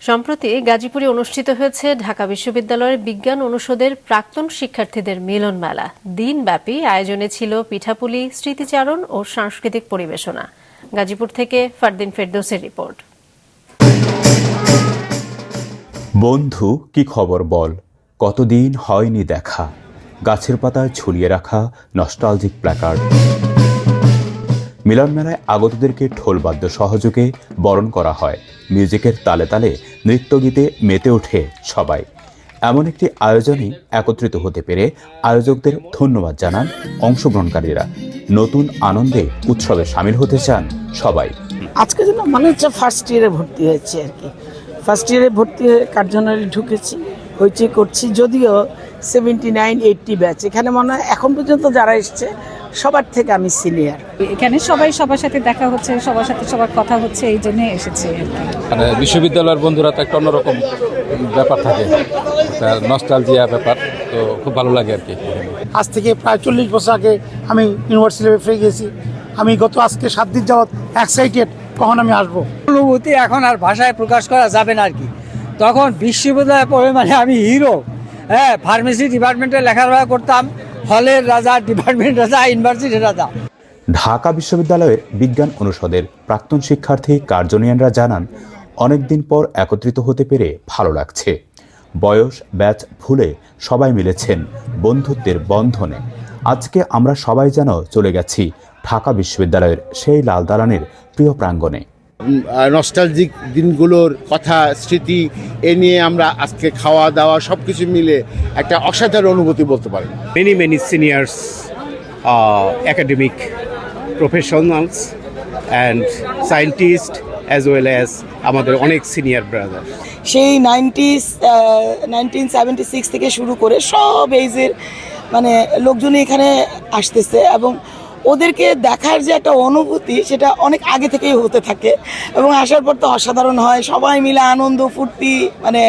সম্প্রতি গাজীপুরে অনুষ্ঠিত হয়েছে ঢাকা বিশ্ববিদ্যালয়ের বিজ্ঞান অনুষদের প্রাক্তন শিক্ষার্থীদের মিলন মেলা। দিনব্যাপী আয়োজনে ছিল পিঠাপুলি, স্মৃতিচারণ ও সাংস্কৃতিক পরিবেশনা। গাজীপুর থেকে ফারদিন ফেরদৌসের রিপোর্ট। বন্ধু কি খবর বল, কতদিন হয়নি দেখা। গাছের পাতায় ঝুলিয়ে রাখা নস্টালজিক প্ল্যাকার্ড। মিলন মেলায় আগতদেরকে ঢোলবাদ্য সহযোগে বরণ করা হয়। মিউজিকের তালে তালে নৃত্যগীতে মেতে ওঠে সবাই। এমন একটি আয়োজনে একত্রিত হতে পেরে আয়োজকদের ধন্যবাদ জানান অংশগ্রহণকারীরা। নতুন আনন্দে উৎসবে সামিল হতে চান সবাই। আজকে যেন মনে হচ্ছে ফার্স্ট ইয়ারে ভর্তি হয়েছে আর কি। ফার্স্ট ইয়ারে ভর্তি হয়ে কার্যনালী ঢুকেছি, হইচই করছি। যদিও 79-80 ব্যাচ, এখানে মনে হয় এখন পর্যন্ত যারা এসছে সবার থেকে আমি সিনিয়র। এখানে সবাই সবার সাথে দেখা হচ্ছে, সবার সাথে সবার কথা হচ্ছে, এই জন্য এসেছে আর কি। মানে বিশ্ববিদ্যালয়ের বন্ধুরা তো একটা অন্যরকম ব্যাপার থাকে, একটা নস্টালজিয়া ব্যাপার, তো খুব ভালো লাগে আর কি। আজ থেকে প্রায় 40 বছর আগে আমি ইউনিভার্সিটি লাইফে গেছি। আমি গত আজকে 7 দিন যাবৎ এক্সাইটেড কখন আমি আসবো। অনুভূতি এখন আর ভাষায় প্রকাশ করা যাবে না আর কি। তখন বিশ্ববিদ্যালয়ে পড়ে মানে আমি হিরো। হ্যাঁ, ফার্মেসি ডিপার্টমেন্টে লেখাপড়া করতাম, হলের রাজা, ডিপার্টমেন্ট রাজা, ইউনিভার্সিটির রাজা। ঢাকা বিশ্ববিদ্যালয়ের বিজ্ঞান অনুষদের প্রাক্তন শিক্ষার্থী কার্জনিয়ানরা জানান, অনেকদিন পর একত্রিত হতে পেরে ভালো লাগছে। বয়স ব্যাচ ভুলে সবাই মিলেছেন বন্ধুত্বের বন্ধনে। আজকে আমরা সবাই যেন চলে গেছি ঢাকা বিশ্ববিদ্যালয়ের সেই লাল দালানের প্রিয় প্রাঙ্গণে। নস্টালজিক দিনগুলোর কথা, স্মৃতি এ নিয়ে আমরা আজকে খাওয়া দাওয়া সব কিছু মিলে একটা অসাধারণ অনুভূতি বলতে পারি। many seniors, academic professionals and scientists as well as আমাদের অনেক সিনিয়র ব্রাদার। সেই 1976 থেকে শুরু করে সব এইজের মানে লোকজনই এখানে আসতেছে এবং ওদেরকে দেখার যে একটা অনুভূতি সেটা অনেক আগে থেকেই হতে থাকে এবং আসার পর তো অসাধারণ হয়। সবাই মিলে আনন্দ ফুর্তি, মানে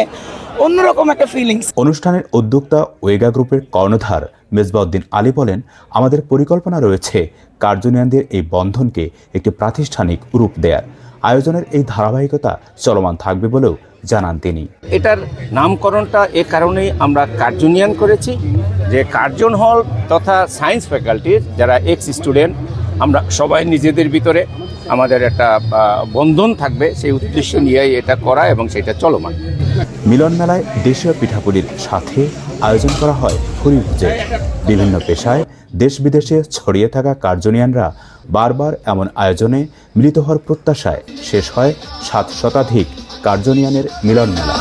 অন্যরকম একটা ফিলিংস। অনুষ্ঠানের উদ্যোক্তা ওয়েগা গ্রুপের কর্ণধার মেজবাউদ্দিন আলী বলেন, আমাদের পরিকল্পনা রয়েছে কার্জনিয়ানদের এই বন্ধনকে একটি প্রাতিষ্ঠানিক রূপ দেয়ার। আয়োজনের এই ধারাবাহিকতা চলমান থাকবে বলেও জানান তিনি। এটার নামকরণটা এ কারণেই আমরা কার্জনিয়ান করেছি যে কার্জন হল তথা সায়েন্স ফ্যাকাল্টির যারা এক্স স্টুডেন্ট আমরা সবাই নিজেদের ভিতরে আমাদের একটা বন্ধন থাকবে, সেই উদ্দেশ্য নিয়েই এটা করা এবং সেটা চলমান। মিলন মেলায় দেশীয় পিঠাপুলির সাথে আয়োজন করা হয় ভুরিভোজের। বিভিন্ন পেশায় দেশ বিদেশে ছড়িয়ে থাকা কার্জনিয়ানরা বারবার এমন আয়োজনে মিলিত হওয়ার প্রত্যাশায় শেষ হয় 7 শতাধিক কার্জনিয়ানের মিলন মেলা।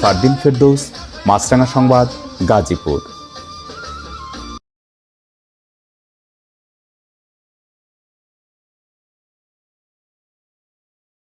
ফারদিন ফেরদৌস, মাছরাঙা সংবাদ, গাজীপুর।